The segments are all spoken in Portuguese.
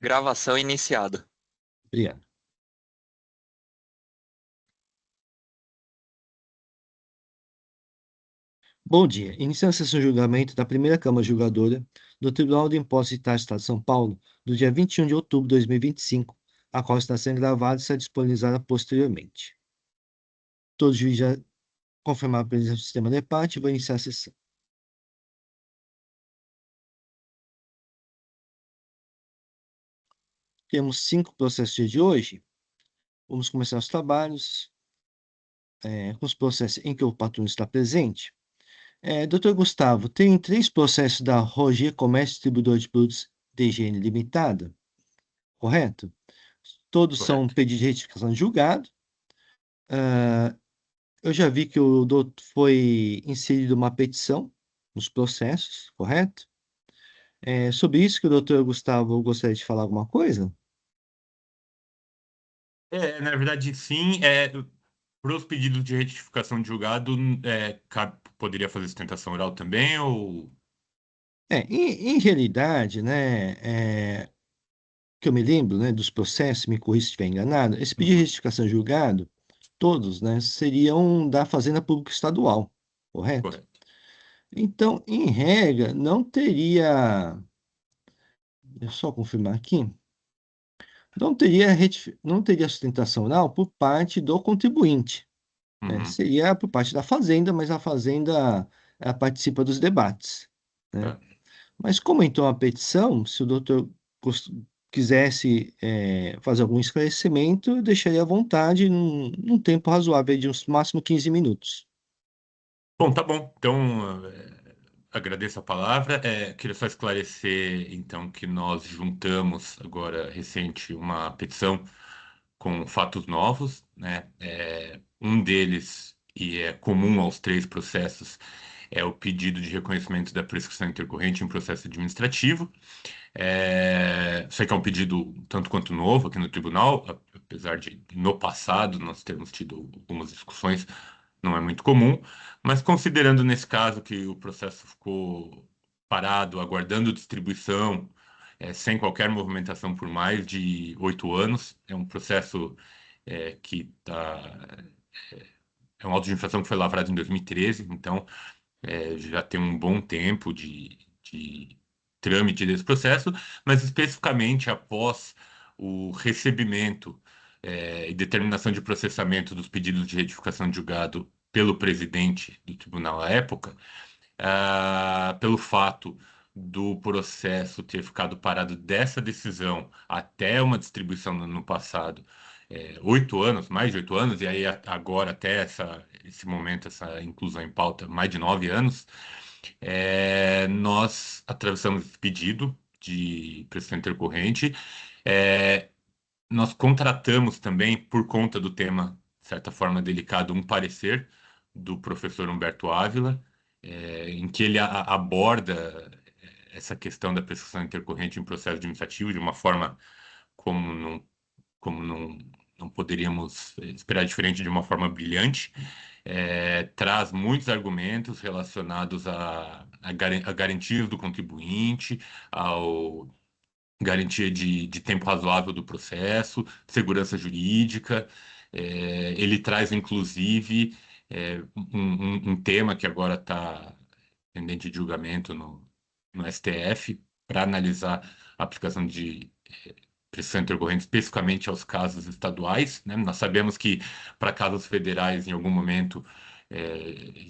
Gravação iniciada. Obrigado. Bom dia. Iniciando a sessão de julgamento da primeira Câmara Julgadora do Tribunal de Impostos e Taxas do Estado de São Paulo, do dia 21 de outubro de 2025, a qual está sendo gravada e será disponibilizada posteriormente. Todos os juízes já confirmaram a presença do sistema de parte, vou iniciar a sessão. Temos 5 processos de hoje. Vamos começar os trabalhos com os processos em que o patrono está presente. Doutor Gustavo, tem 3 processos da Roger Comércio Distribuidor de Produtos de Higiene Limitada, correto? Todos são Correto. pedidos de retificação de julgado. Eu já vi que o doutor foi inserido uma petição nos processos, correto? Sobre isso que o doutor Gustavo gostaria de falar alguma coisa? Na verdade, sim. Para os pedidos de retificação de julgado, poderia fazer sustentação oral também, ou... Em realidade, né, que eu me lembro, né, dos processos, me corrija se estiver enganado, esse pedido de Uhum. retificação de julgado, todos, né, seriam da Fazenda Pública Estadual, correto? Correto. Então, em regra, não teria. Deixa eu só confirmar aqui. Não teria sustentação oral por parte do contribuinte, né? Uhum. Seria por parte da Fazenda, mas a Fazenda ela participa dos debates, né? Tá. Mas como entrou uma petição, se o doutor quisesse fazer algum esclarecimento, eu deixaria à vontade num tempo razoável, de uns máximo 15 minutos. Bom, tá bom. Então, agradeço a palavra. Queria só esclarecer, então, que nós juntamos agora, recente, uma petição com fatos novos, né? Um deles, e é comum aos 3 processos, é o pedido de reconhecimento da prescrição intercorrente em processo administrativo. Sei que é um pedido tanto quanto novo aqui no tribunal, apesar de no passado nós termos tido algumas discussões, não é muito comum, mas considerando nesse caso que o processo ficou parado, aguardando distribuição, sem qualquer movimentação por mais de 8 anos, é um processo que é um auto de infração que foi lavrado em 2013, então já tem um bom tempo de trâmite desse processo, mas especificamente após o recebimento e determinação de processamento dos pedidos de retificação de julgado pelo presidente do tribunal à época, pelo fato do processo ter ficado parado dessa decisão até uma distribuição no ano passado, 8 anos, mais de 8 anos, e aí agora até esse momento, essa inclusão em pauta, mais de 9 anos, nós atravessamos esse pedido de prescrição intercorrente. É, Nós contratamos também, por conta do tema, de certa forma delicado, um parecer do professor Humberto Ávila, em que ele aborda essa questão da prescrição intercorrente em processo administrativo de uma forma como não poderíamos esperar diferente, de uma forma brilhante. Traz muitos argumentos relacionados a garantias do contribuinte, ao garantia de tempo razoável do processo, segurança jurídica. Ele traz, inclusive, um tema que agora está pendente de julgamento no STF para analisar a aplicação de prescrição intercorrente especificamente aos casos estaduais, né? Nós sabemos que para casos federais, em algum momento,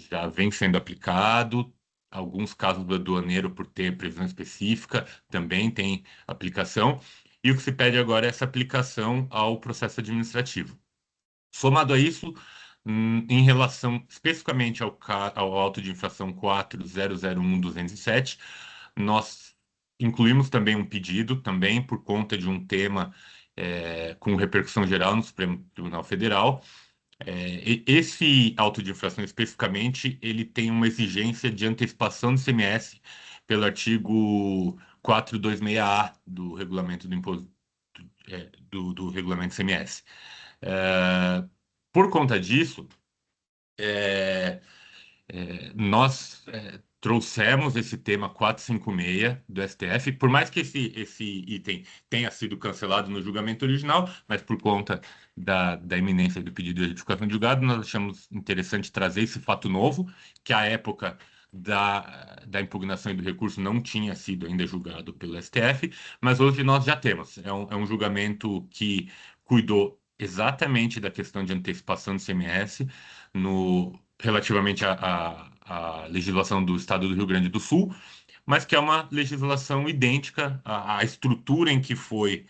já vem sendo aplicado. Alguns casos do aduaneiro, por ter previsão específica, também tem aplicação. E o que se pede agora é essa aplicação ao processo administrativo. Somado a isso, em relação especificamente ao auto de infração 4001-207, nós incluímos também um pedido, também por conta de um tema com repercussão geral no Supremo Tribunal Federal. Esse auto de infração especificamente, ele tem uma exigência de antecipação do ICMS pelo artigo 426A do regulamento do imposto, do regulamento ICMS. Por conta disso, nós trouxemos esse tema 456 do STF, por mais que esse item tenha sido cancelado no julgamento original, mas por conta da iminência do pedido de retificação de julgado, nós achamos interessante trazer esse fato novo, que à época da impugnação e do recurso não tinha sido ainda julgado pelo STF, mas hoje nós já temos. É um julgamento que cuidou exatamente da questão de antecipação do ICMS relativamente à legislação do Estado do Rio Grande do Sul, mas que é uma legislação idêntica à estrutura em que foi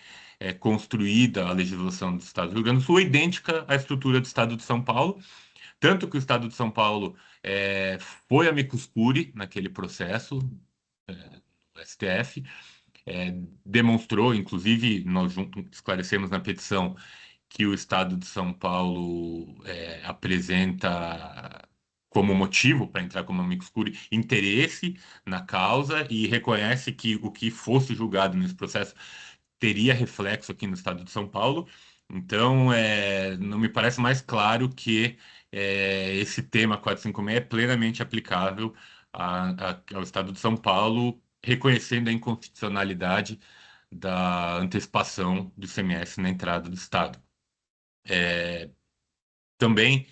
construída a legislação do Estado do Rio Grande do Sul, é idêntica à estrutura do Estado de São Paulo, tanto que o Estado de São Paulo é, foi amicus curiae naquele processo do STF, demonstrou, inclusive, nós esclarecemos na petição que o Estado de São Paulo apresenta como motivo para entrar como amicus curiae interesse na causa e reconhece que o que fosse julgado nesse processo teria reflexo aqui no Estado de São Paulo. Então, não me parece mais claro que esse tema 456 é plenamente aplicável ao Estado de São Paulo, reconhecendo a inconstitucionalidade da antecipação do ICMS na entrada do Estado. Também,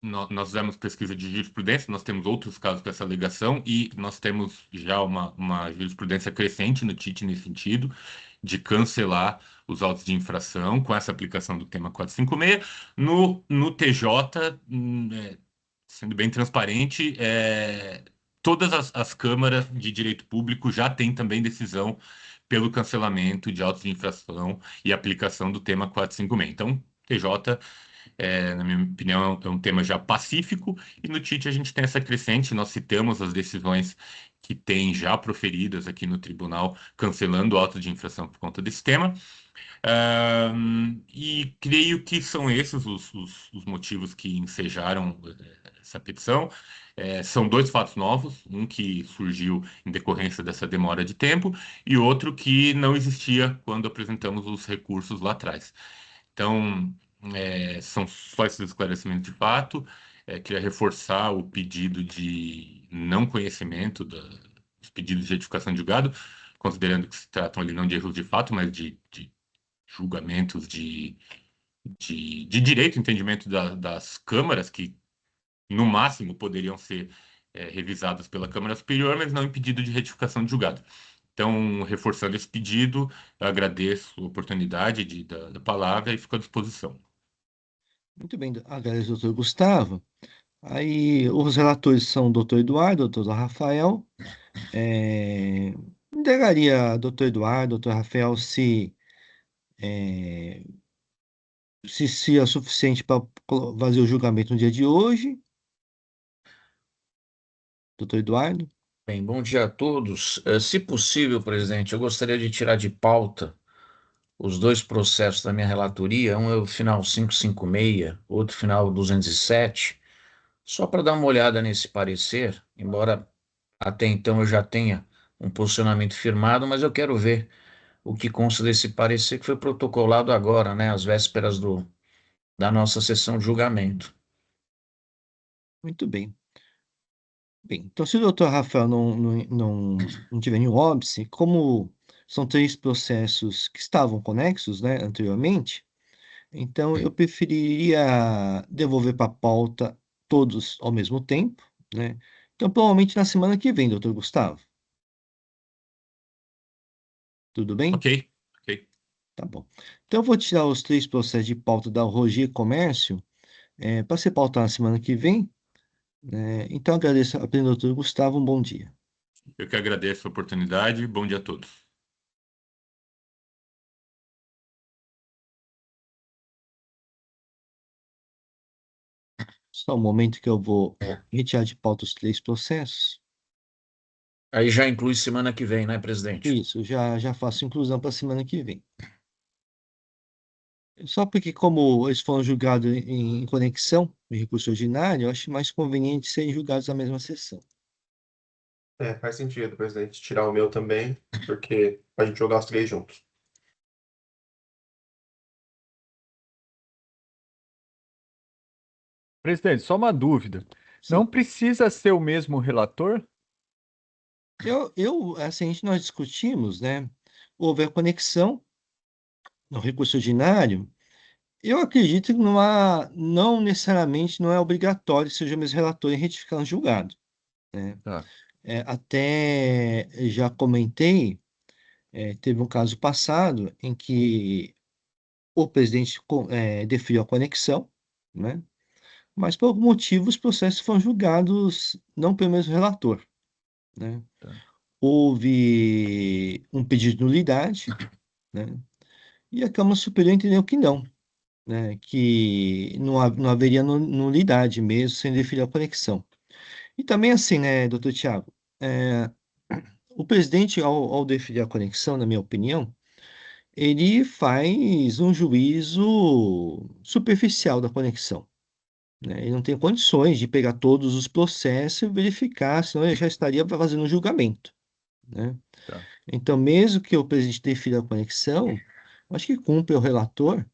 nós fizemos pesquisa de jurisprudência, nós temos outros casos com essa alegação e nós temos já uma jurisprudência crescente no TIT nesse sentido, de cancelar os autos de infração com essa aplicação do tema 456. No TJ, sendo bem transparente, todas as câmaras de direito público já têm também decisão pelo cancelamento de autos de infração e aplicação do tema 456. Então, TJ, na minha opinião, é um tema já pacífico, e no TIT a gente tem essa crescente, nós citamos as decisões que tem já proferidas aqui no tribunal, cancelando o auto de infração por conta desse tema. E creio que são esses os motivos que ensejaram essa petição. São dois fatos novos, um que surgiu em decorrência dessa demora de tempo e outro que não existia quando apresentamos os recursos lá atrás. Então, são só esses esclarecimentos de fato. Queria reforçar o pedido de não conhecimento dos pedidos de retificação de julgado, considerando que se tratam ali não de erros de fato, mas de julgamentos de direito, entendimento das câmaras, que no máximo poderiam ser revisadas pela Câmara Superior, mas não em pedido de retificação de julgado. Então, reforçando esse pedido, eu agradeço a oportunidade da palavra e fico à disposição. Muito bem, agradeço, doutor Gustavo. Aí, os relatores são o doutor Eduardo, o doutor Rafael. É, Indagaria doutor Eduardo, doutor Rafael, é, se é suficiente para fazer o julgamento no dia de hoje. Doutor Eduardo. Bem, bom dia a todos. Se possível, presidente, eu gostaria de tirar de pauta os dois processos da minha relatoria. Um é o final 556, outro final 207, só para dar uma olhada nesse parecer, embora até então eu já tenha um posicionamento firmado, mas eu quero ver o que consta desse parecer que foi protocolado agora, né, às vésperas da nossa sessão de julgamento. Muito bem. Bem, então se o doutor Rafael não tiver nenhum óbice, como são três processos que estavam conexos, né, anteriormente, então eu preferiria devolver para a pauta todos ao mesmo tempo, né? Então, provavelmente na semana que vem, doutor Gustavo. Tudo bem? Ok, ok. Tá bom. Então, eu vou tirar os três processos de pauta da Roger Comércio, para ser pautado na semana que vem, né? Então, agradeço a doutor Gustavo, um bom dia. Eu que agradeço a oportunidade. Bom dia a todos. Só um momento que eu vou retirar de pauta os três processos. Aí já inclui semana que vem, né, presidente? Isso, já faço inclusão para a semana que vem. Só porque, como eles foram julgados em conexão, em recurso ordinário, eu acho mais conveniente serem julgados na mesma sessão. Faz sentido, presidente, tirar o meu também, porque a gente jogar os três juntos. Presidente, só uma dúvida. Não Sim. precisa ser o mesmo relator? Assim, nós discutimos, né? Houve a conexão no recurso ordinário. Eu acredito que não necessariamente não é obrigatório que seja o mesmo relator em retificar um julgado, né? Tá. Até já comentei, teve um caso passado em que o presidente deferiu a conexão, né? Mas por algum motivo os processos foram julgados não pelo mesmo relator, né? Tá. Houve um pedido de nulidade, né? E a Câmara Superior entendeu que não, né? Que não haveria nulidade mesmo sem definir a conexão. E também assim, né, doutor Tiago, o presidente, ao definir a conexão, na minha opinião, ele faz um juízo superficial da conexão, né? Ele não tem condições de pegar todos os processos e verificar, senão ele já estaria fazendo um julgamento, né? Tá. Então, mesmo que o presidente defina a conexão, acho que cumpre ao relator,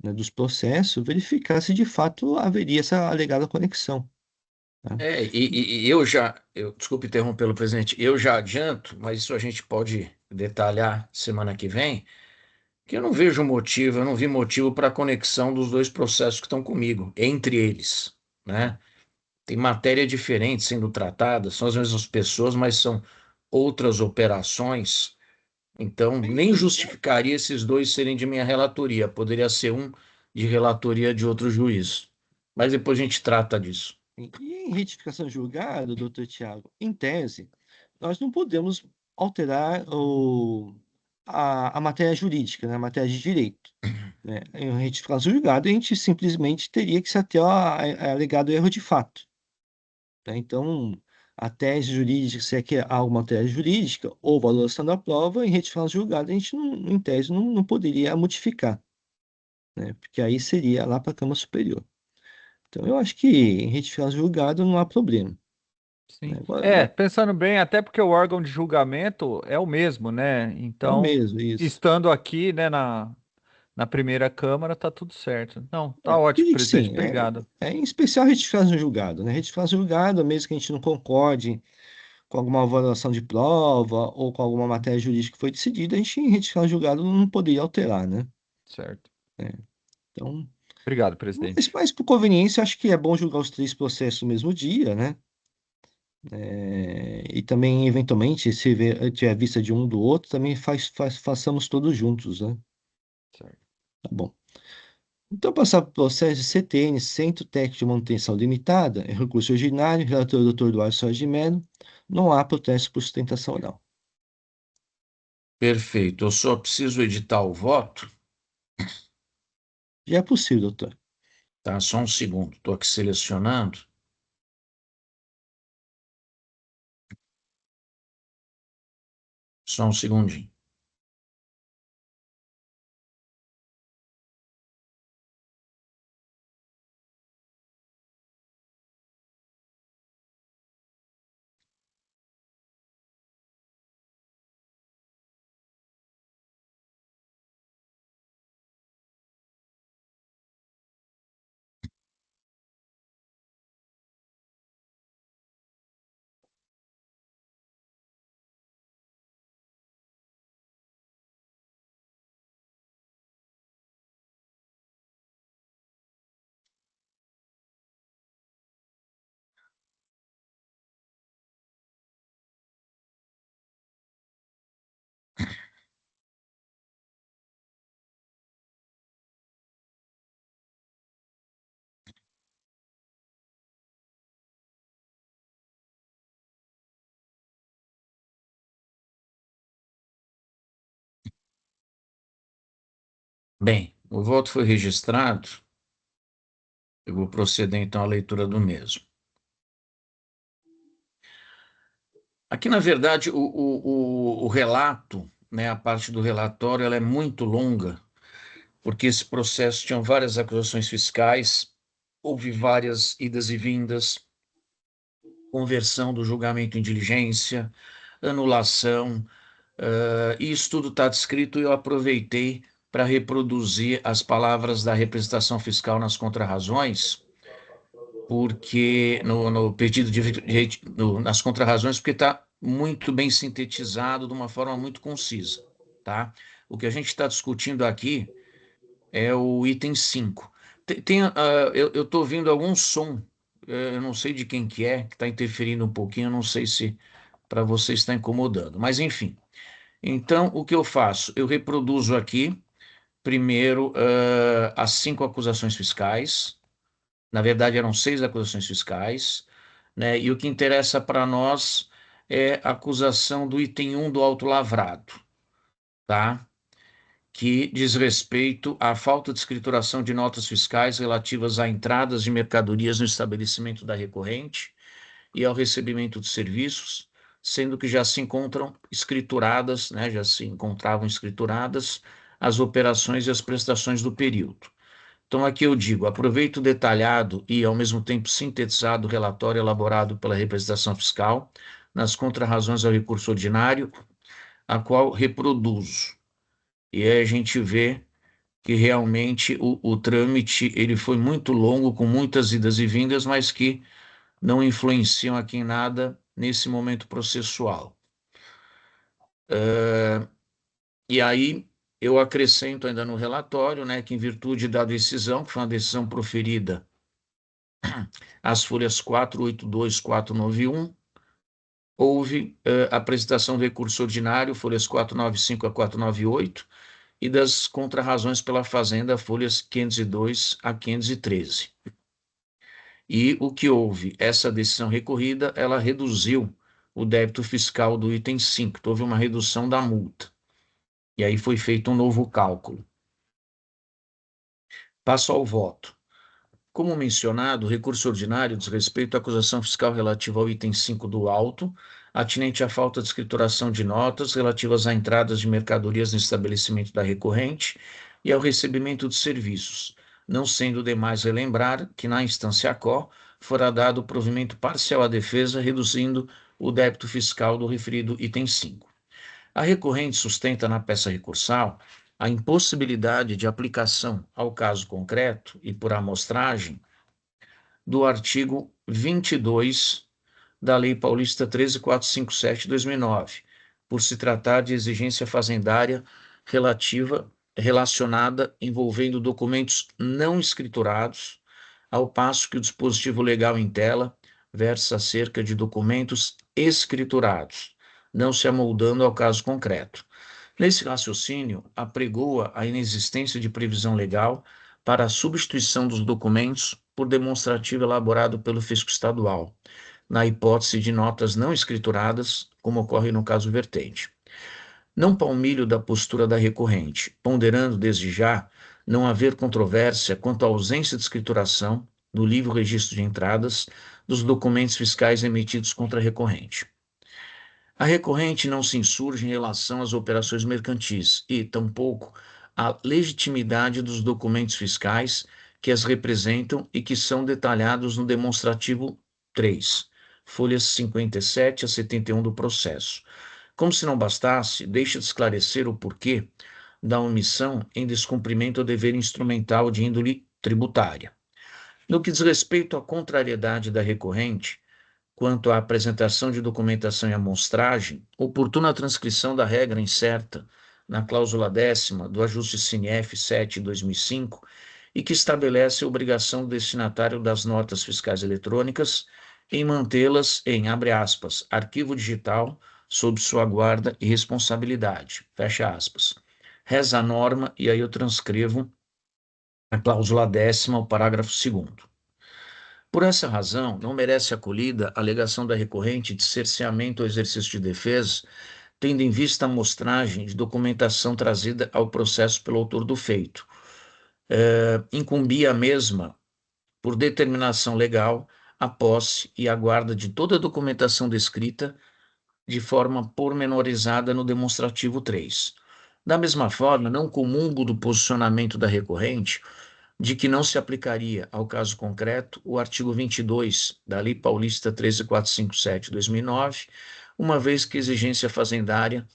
né, dos processos verificar se de fato haveria essa alegada conexão, tá? Desculpe interrompê-lo, presidente, eu já adianto, mas isso a gente pode detalhar semana que vem, que eu não vejo motivo, eu não vi motivo para a conexão dos dois processos que estão comigo, entre eles, né? Tem matéria diferente sendo tratada, são as mesmas pessoas, mas são outras operações, então nem justificaria esses dois serem de minha relatoria, poderia ser um de relatoria de outro juiz. Mas depois a gente trata disso. E em retificação de julgado, doutor Tiago, em tese, nós não podemos alterar a matéria jurídica, né, a matéria de direito, né? Em retificação de julgado, a gente simplesmente teria que se ater a alegado erro de fato, né? Então, a tese jurídica, se é que há alguma tese jurídica ou valoração da prova, em retificação de julgado, a gente, em tese, não poderia modificar, né? Porque aí seria lá para a Câmara Superior. Então, eu acho que em retificação de julgado não há problema, né? Sim. Agora, Pensando bem, até porque o órgão de julgamento é o mesmo, né? é o Então, mesmo, isso. estando aqui, né, na primeira Câmara, tá tudo certo. Não, tá ótimo, Acredito que presidente. sim. Obrigado. Em especial retificação de julgado, né? Retificação de julgado, mesmo que a gente não concorde com alguma avaliação de prova ou com alguma matéria jurídica que foi decidida, a gente em retificação de julgado não poderia alterar, né? Certo. Então, Obrigado, mas, presidente. mas por conveniência, acho que é bom julgar os três processos no mesmo dia, né? E também, eventualmente, se tiver vista de um do outro, também façamos todos juntos, né? Certo. Tá bom. Então, passar para o processo de CTN, Centro Técnico de Manutenção Limitada, é recurso ordinário, relator Dr. Eduardo Soares de Mello, não há protesto por sustentação oral. Perfeito. Eu só preciso editar o voto, Já é possível, doutor. tá? Só um segundo. Estou aqui selecionando. Só um segundinho. Bem, o voto foi registrado. Eu vou proceder então à leitura do mesmo. Aqui, na verdade, o relato, né, a parte do relatório, ela é muito longa, porque esse processo tinha várias acusações fiscais, houve várias idas e vindas, conversão do julgamento em diligência, anulação, e isso tudo está descrito e eu aproveitei para reproduzir as palavras da representação fiscal nas contrarrazões, porque no pedido nas contrarrazões, porque está muito bem sintetizado de uma forma muito concisa, tá? O que a gente está discutindo aqui é o item 5. Eu estou ouvindo algum som, eu não sei de quem que está interferindo um pouquinho, eu não sei se para você está incomodando, mas enfim. Então, o que eu faço? Eu reproduzo aqui, primeiro, as 5 acusações fiscais. Na verdade, eram 6 acusações fiscais, né? E o que interessa para nós é a acusação do item 1 do auto lavrado, tá? Que diz respeito à falta de escrituração de notas fiscais relativas a entradas de mercadorias no estabelecimento da recorrente e ao recebimento de serviços, sendo que já se encontram escrituradas, né? Já se encontravam escrituradas as operações e as prestações do período. Então, aqui eu digo, aproveito o detalhado e, ao mesmo tempo, sintetizado relatório elaborado pela representação fiscal nas contrarrazões ao recurso ordinário, a qual reproduzo. E aí a gente vê que realmente o trâmite ele foi muito longo, com muitas idas e vindas, mas que não influenciam aqui em nada nesse momento processual. E aí eu acrescento ainda no relatório, né, que em virtude da decisão, que foi uma decisão proferida as folhas 482, 491, houve apresentação do recurso ordinário, folhas 495 a 498, e das contrarrazões pela Fazenda, folhas 502 a 513. E o que houve? Essa decisão recorrida, ela reduziu o débito fiscal do item 5, então houve uma redução da multa. E aí foi feito um novo cálculo. Passo ao voto. Como mencionado, o recurso ordinário diz respeito à acusação fiscal relativa ao item 5 do auto, atinente à falta de escrituração de notas relativas a entradas de mercadorias no estabelecimento da recorrente e ao recebimento de serviços, não sendo demais relembrar que, na instância quo, fora dado provimento parcial à defesa, reduzindo o débito fiscal do referido item 5. A recorrente sustenta na peça recursal a impossibilidade de aplicação ao caso concreto e por amostragem do artigo 22 da Lei Paulista 13.457/2009, por se tratar de exigência fazendária relacionada envolvendo documentos não escriturados, ao passo que o dispositivo legal em tela versa acerca de documentos escriturados, não se amoldando ao caso concreto. Nesse raciocínio, apregoa a inexistência de previsão legal para a substituição dos documentos por demonstrativo elaborado pelo fisco estadual, na hipótese de notas não escrituradas, como ocorre no caso vertente. Não palmilho da postura da recorrente, ponderando desde já não haver controvérsia quanto à ausência de escrituração do livro registro de entradas dos documentos fiscais emitidos contra a recorrente. A recorrente não se insurge em relação às operações mercantis e, tampouco, à legitimidade dos documentos fiscais que as representam e que são detalhados no demonstrativo 3, folhas 57 a 71 do processo. Como se não bastasse, deixa de esclarecer o porquê da omissão em descumprimento ao dever instrumental de índole tributária. No que diz respeito à contrariedade da recorrente, quanto à apresentação de documentação e amostragem, oportuna transcrição da regra incerta na cláusula 10ª do ajuste CNF 7/2005 e que estabelece a obrigação do destinatário das notas fiscais eletrônicas em mantê-las em, abre aspas, arquivo digital sob sua guarda e responsabilidade, fecha aspas. Reza a norma e aí eu transcrevo a cláusula 10ª, o parágrafo 2º. Por essa razão, não merece acolhida a alegação da recorrente de cerceamento ao exercício de defesa, tendo em vista a amostragem de documentação trazida ao processo pelo autor do feito. Incumbia a mesma, por determinação legal, a posse e a guarda de toda a documentação descrita de forma pormenorizada no demonstrativo 3. Da mesma forma, não comungo do posicionamento da recorrente de que não se aplicaria ao caso concreto o artigo 22 da Lei Paulista 13.457/2009, uma vez que a exigência fazendária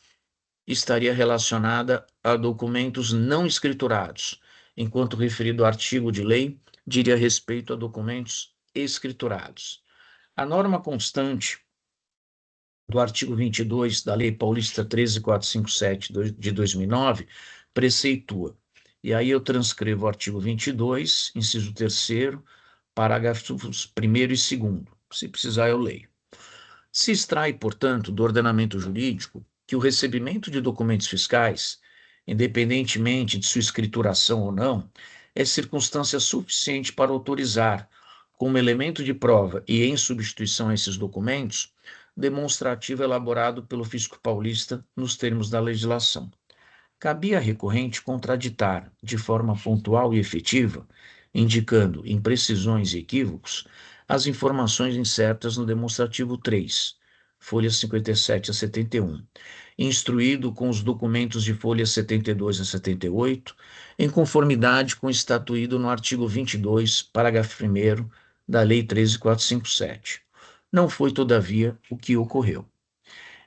estaria relacionada a documentos não escriturados, enquanto o referido artigo de lei diria respeito a documentos escriturados. A norma constante do artigo 22 da Lei Paulista 13.457 de 2009 preceitua. E aí eu transcrevo o artigo 22, inciso 3º, parágrafos 1º e 2º. Se precisar, eu leio. Se extrai, portanto, do ordenamento jurídico que o recebimento de documentos fiscais, independentemente de sua escrituração ou não, é circunstância suficiente para autorizar, como elemento de prova e em substituição a esses documentos, demonstrativo elaborado pelo fisco paulista nos termos da legislação. Cabia à recorrente contraditar, de forma pontual e efetiva, indicando imprecisões e equívocos, as informações incertas no demonstrativo 3, folhas 57 a 71, instruído com os documentos de folhas 72 a 78, em conformidade com o estatuído no artigo 22, parágrafo 1º da Lei 13.457. Não foi, todavia, o que ocorreu.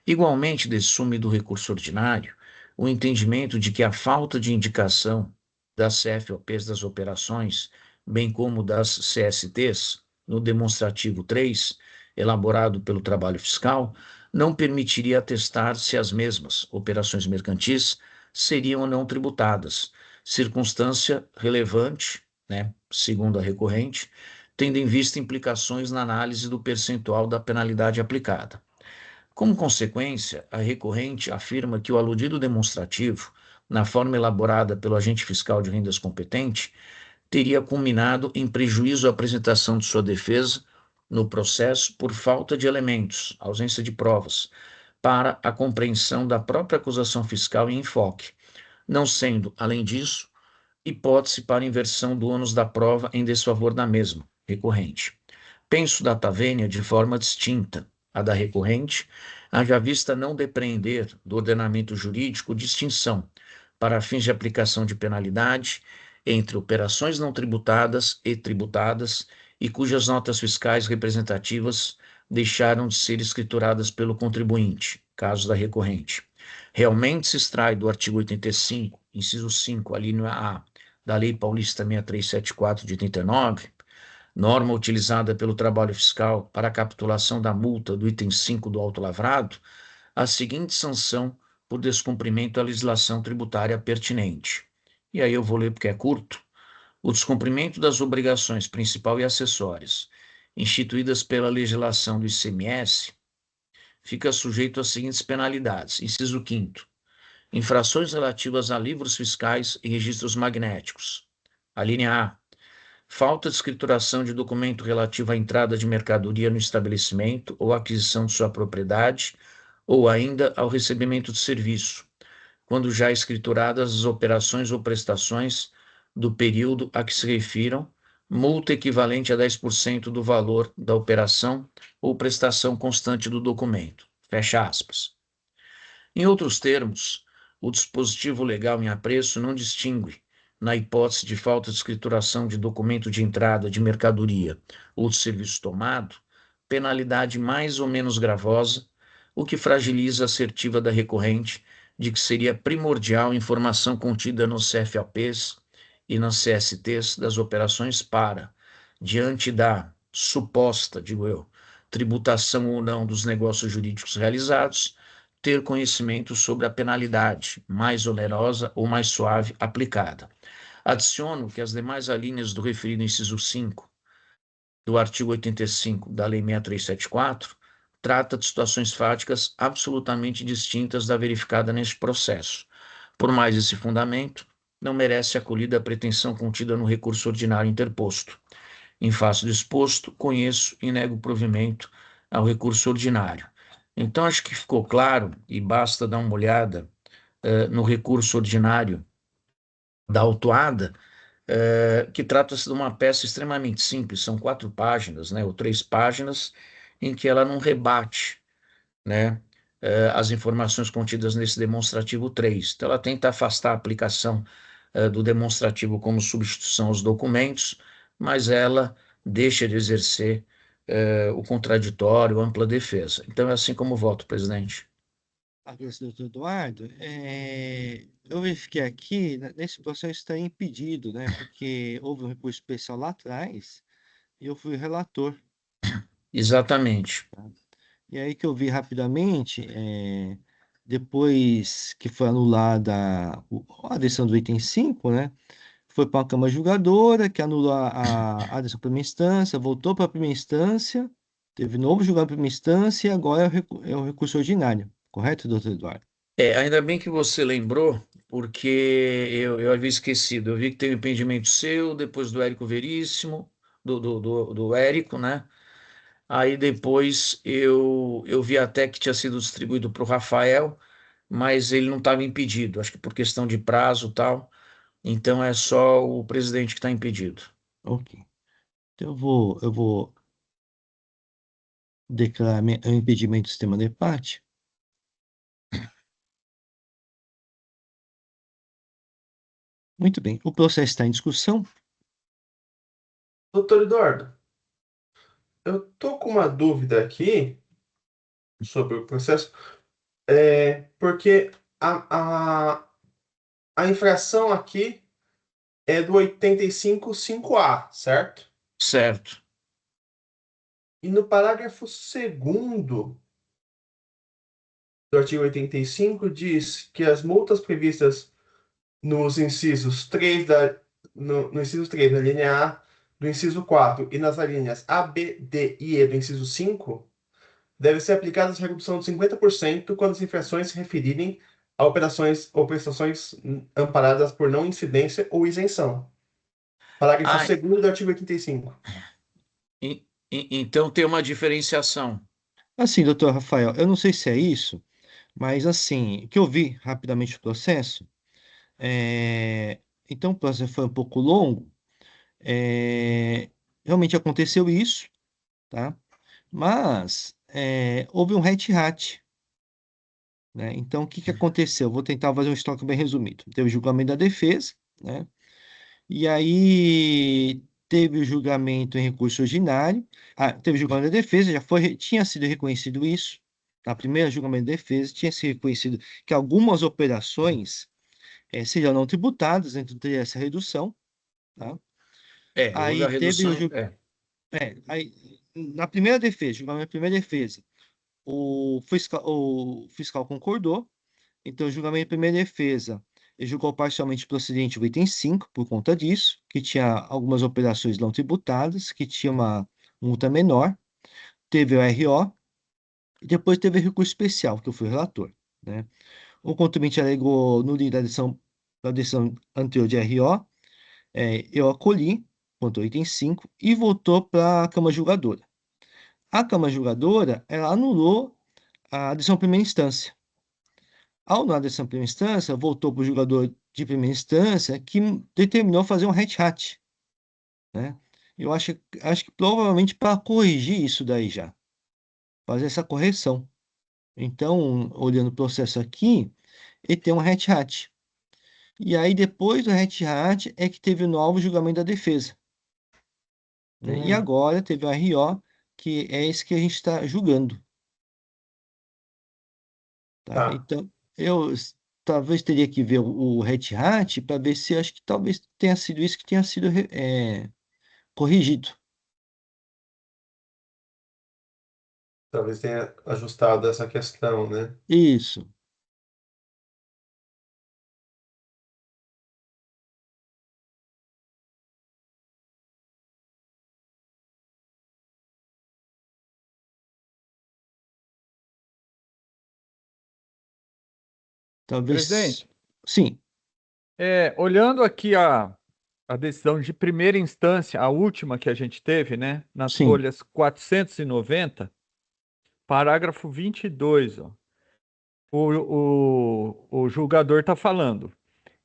Igualmente, dessume do recurso ordinário o entendimento de que a falta de indicação das CFOPs das operações, bem como das CSTs, no demonstrativo 3, elaborado pelo trabalho fiscal, não permitiria atestar se as mesmas operações mercantis seriam ou não tributadas, circunstância relevante, segundo a recorrente, tendo em vista implicações na análise do percentual da penalidade aplicada. Como consequência, a recorrente afirma que o aludido demonstrativo, na forma elaborada pelo agente fiscal de rendas competente, teria culminado em prejuízo à apresentação de sua defesa no processo por falta de elementos, ausência de provas, para a compreensão da própria acusação fiscal em enfoque, não sendo, além disso, hipótese para inversão do ônus da prova em desfavor da mesma, recorrente. Penso data vênia de forma distinta à da recorrente, haja vista não depreender do ordenamento jurídico distinção, para fins de aplicação de penalidade, entre operações não tributadas e tributadas e cujas notas fiscais representativas deixaram de ser escrituradas pelo contribuinte, caso da recorrente. Realmente se extrai do artigo 85, inciso 5, alínea A, da Lei Paulista 6374 de 89, norma utilizada pelo trabalho fiscal para a capitulação da multa do item 5 do auto lavrado, a seguinte sanção por descumprimento à legislação tributária pertinente. E aí eu vou ler porque é curto. O descumprimento das obrigações principal e acessórias instituídas pela legislação do ICMS fica sujeito às seguintes penalidades. Inciso 5º. Infrações relativas a livros fiscais e registros magnéticos. A linha A. Falta de escrituração de documento relativo à entrada de mercadoria no estabelecimento ou aquisição de sua propriedade, ou ainda ao recebimento de serviço, quando já escrituradas as operações ou prestações do período a que se refiram, multa equivalente a 10% do valor da operação ou prestação constante do documento. Fecha aspas. Em outros termos, o dispositivo legal em apreço não distingue, na hipótese de falta de escrituração de documento de entrada de mercadoria ou de serviço tomado, penalidade mais ou menos gravosa, o que fragiliza a assertiva da recorrente de que seria primordial a informação contida nos CFAPs e nas CSTs das operações para, diante da suposta, digo eu, tributação ou não dos negócios jurídicos realizados, ter conhecimento sobre a penalidade mais onerosa ou mais suave aplicada. Adiciono que as demais alíneas do referido inciso 5 do artigo 85 da Lei 6374 trata de situações fáticas absolutamente distintas da verificada neste processo. Por mais esse fundamento, não merece acolhida a pretensão contida no recurso ordinário interposto. Em face do exposto, conheço e nego provimento ao recurso ordinário. Então, acho que ficou claro, e basta dar uma olhada no recurso ordinário da autuada, que trata-se de uma peça extremamente simples, são 4 páginas, ou 3 páginas, em que ela não rebate, as informações contidas nesse demonstrativo 3. Então, ela tenta afastar a aplicação do demonstrativo como substituição aos documentos, mas ela deixa de exercer o contraditório, ampla defesa. Então, é assim como voto, presidente. Agradeço, doutor Eduardo. Eu verifiquei aqui, nesse processo está impedido, porque houve um recurso especial lá atrás, e eu fui relator. Exatamente. E aí que eu vi rapidamente, depois que foi anulada a decisão do item 5, né? Foi para a Câmara Julgadora, que anulou a decisão da primeira instância, voltou para a primeira instância, teve novo julgamento na primeira instância e agora é o recurso ordinário. Correto, doutor Eduardo? Ainda bem que você lembrou, porque eu havia esquecido. Eu vi que tem um impedimento seu, depois do Érico Veríssimo, do Érico, né? Aí depois eu vi até que tinha sido distribuído para o Rafael, mas ele não estava impedido, acho que por questão de prazo e tal. Então é só o presidente que está impedido. Ok. Então eu vou declarar o impedimento do sistema de parte. Muito bem. O processo está em discussão. Doutor Eduardo, eu tô com uma dúvida aqui sobre o processo, porque a infração aqui é do 85.5A, certo? Certo. E no parágrafo 2º do artigo 85 diz que as multas previstas nos incisos 3 no inciso 3, na linha A do inciso 4 e nas alíneas A, B, D e E do inciso 5 devem ser aplicadas a redução de 50% quando as infrações se referirem a operações ou prestações amparadas por não incidência ou isenção. Parágrafo Ah, 2º do artigo 85. então tem uma diferenciação. Assim, doutor Rafael, eu não sei se é isso, mas assim, que eu vi rapidamente o processo, então o processo foi um pouco longo, realmente aconteceu isso, tá? Mas houve um hat-hat, né? Então, o que que aconteceu? Vou tentar fazer um estoque bem resumido. Teve o julgamento da defesa, né? E aí teve o julgamento em recurso ordinário. Teve o julgamento da defesa, tinha sido reconhecido isso. Na primeira julgamento da defesa, tinha sido reconhecido que algumas operações seriam não tributadas, então teria essa redução, tá? Houve Aí a teve redução. aí, na primeira defesa, julgamento da primeira defesa, o fiscal concordou, então o julgamento da primeira defesa ele julgou parcialmente procedente o item 5 por conta disso, que tinha algumas operações não tributadas, que tinha uma multa menor, teve o RO, e depois teve o recurso especial, que eu fui relator, né? O contribuinte alegou no dia da decisão anterior de RO, eu acolhi, quanto ao item 5, e voltou para a Câmara Julgadora. A Câmara Julgadora, ela anulou a decisão de primeira instância. Ao anular a decisão de primeira instância, voltou para o julgador de primeira instância, que determinou fazer um hat-hat, né? Eu acho que provavelmente para corrigir isso daí já, fazer essa correção. Então, olhando o processo aqui, ele tem um hat-hat. E aí, depois do hat-hat, é que teve o novo julgamento da defesa, né? E agora teve o RO, que é esse que a gente está julgando, tá? Tá. Então, eu talvez teria que ver o hat-hat para ver se acho que talvez tenha sido isso que tenha sido corrigido. Talvez tenha ajustado essa questão, né? Isso. Talvez. Presidente, Sim, olhando aqui a decisão de primeira instância, a última que a gente teve, né, nas sim. folhas 490, parágrafo 22, ó, o julgador está falando.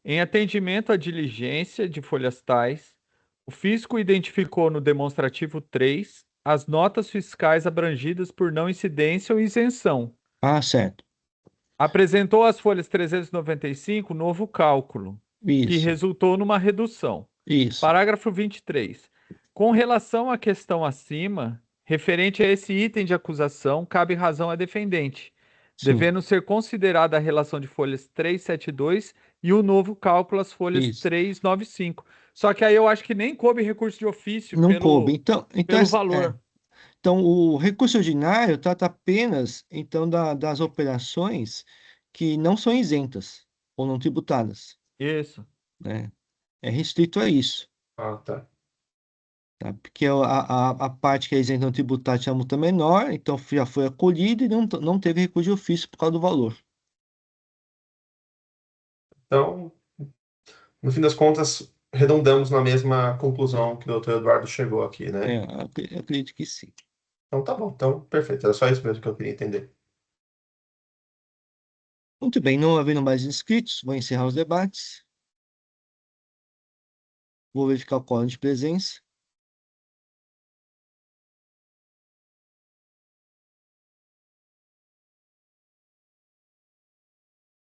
Em atendimento à diligência de folhas tais, o fisco identificou no demonstrativo 3 as notas fiscais abrangidas por não incidência ou isenção. Certo. Apresentou às folhas 395 novo cálculo, que Isso, resultou numa redução. isso. Parágrafo 23. Com relação à questão acima, referente a esse item de acusação, cabe razão à defendente, Sim, devendo ser considerada a relação de folhas 372 e o novo cálculo às folhas isso. 395, Só que aí eu acho que nem coube recurso de ofício Não coube. pelo Então, valor. então, o recurso ordinário trata apenas então das operações que não são isentas ou não tributadas, Isso. né? É restrito a isso, Ah, tá. tá? Porque a parte que é isenta não tributária tinha multa menor, então já foi acolhida e não teve recurso de ofício por causa do valor. Então, no fim das contas, redundamos na mesma conclusão que o doutor Eduardo chegou aqui, né? Eu acredito que sim. Então tá bom, então perfeito, era só isso mesmo que eu queria entender. Muito bem, não havendo mais inscritos, vou encerrar os debates. Vou verificar o quórum de presença.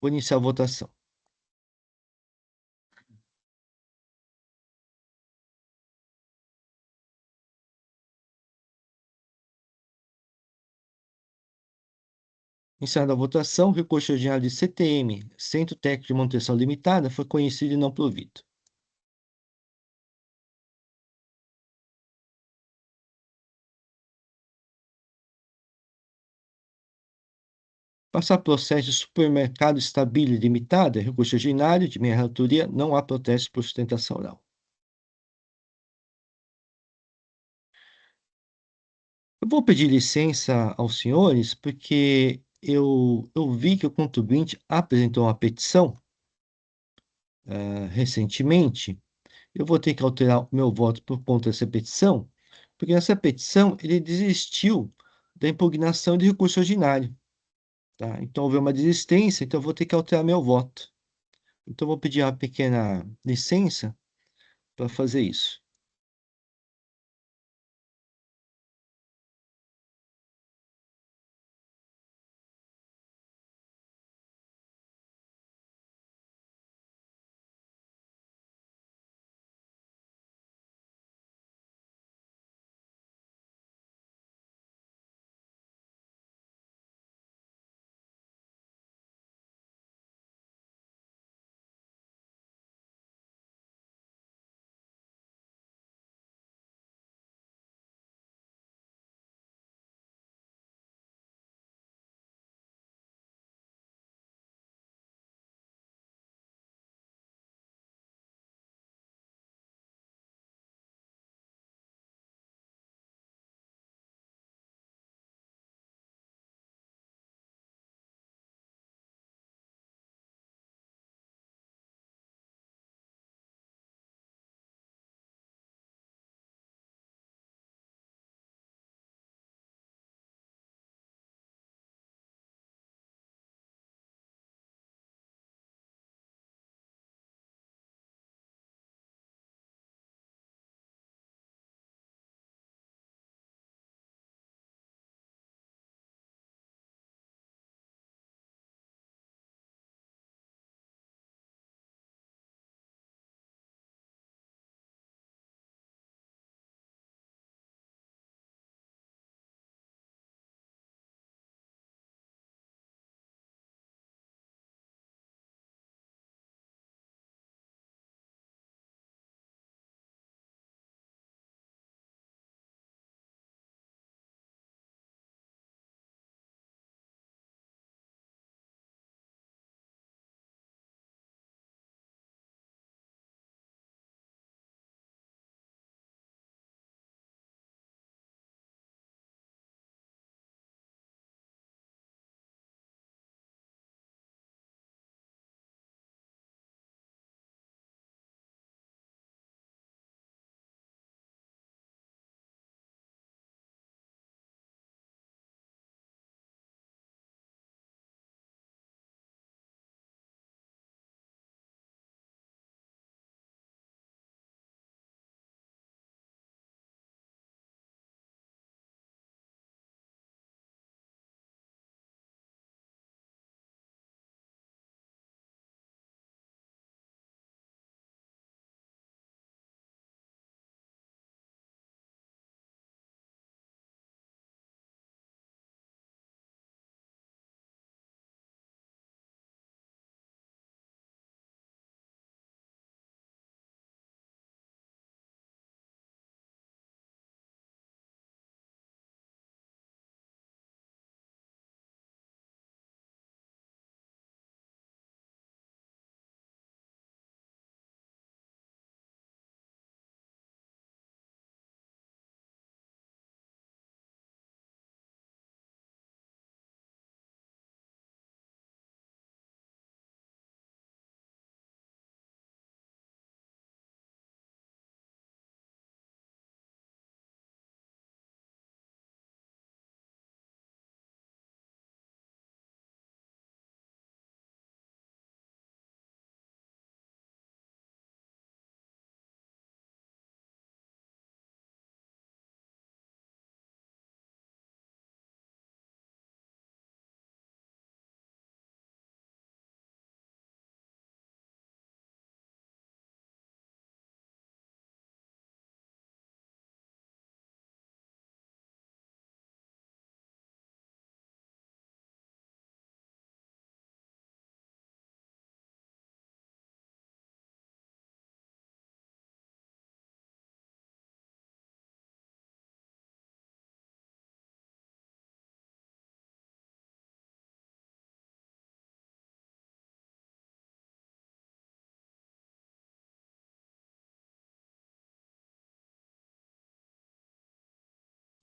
Vou iniciar a votação. Encerrada a votação, o recurso ordinário de CTM, Centro Técnico de Manutenção Limitada, foi conhecido e não provido. Passar processo de supermercado Stabile Limitada, recurso ordinário de minha relatoria, não há protesto por sustentação oral. Eu vou pedir licença aos senhores, porque eu vi que o contribuinte apresentou uma petição recentemente. Eu vou ter que alterar o meu voto por conta dessa petição, porque nessa petição ele desistiu da impugnação de recurso ordinário. Tá? Então houve uma desistência, então eu vou ter que alterar meu voto. Então eu vou pedir uma pequena licença para fazer isso.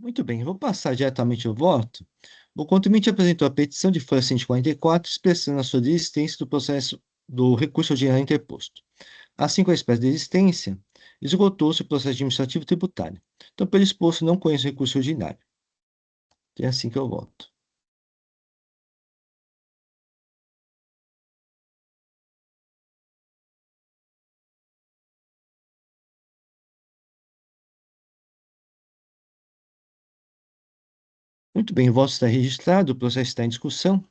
Muito bem, vou passar diretamente ao voto. O contribuinte apresentou a petição de folha 144, expressando a sua desistência do processo do recurso ordinário interposto. Assim, com a espécie de desistência, esgotou-se o processo administrativo tributário. Então, pelo exposto, não conheço recurso ordinário. É assim que eu voto. Muito bem, o voto está registrado, o processo está em discussão.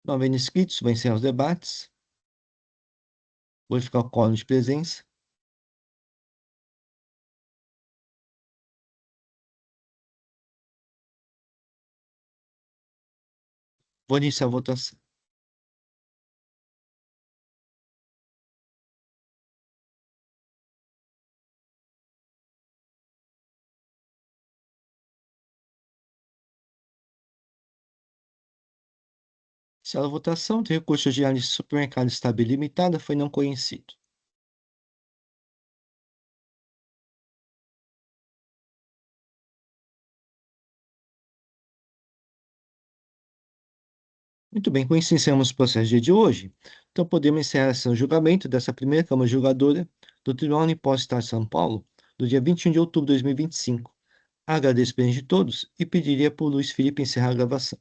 Não havendo inscritos, vou encerrar os debates. Vou verificar o quórum de presença. Vou iniciar a votação. Iniciada a votação, o recurso ordinário de supermercado estável limitada foi não conhecido. Muito bem, com isso encerramos o processo do dia de hoje. Então, podemos encerrar esse julgamento dessa primeira Câmara Julgadora do Tribunal de Impostos do Estado de São Paulo, do dia 21 de outubro de 2025. Agradeço a presença de todos e pediria para o Luiz Felipe encerrar a gravação.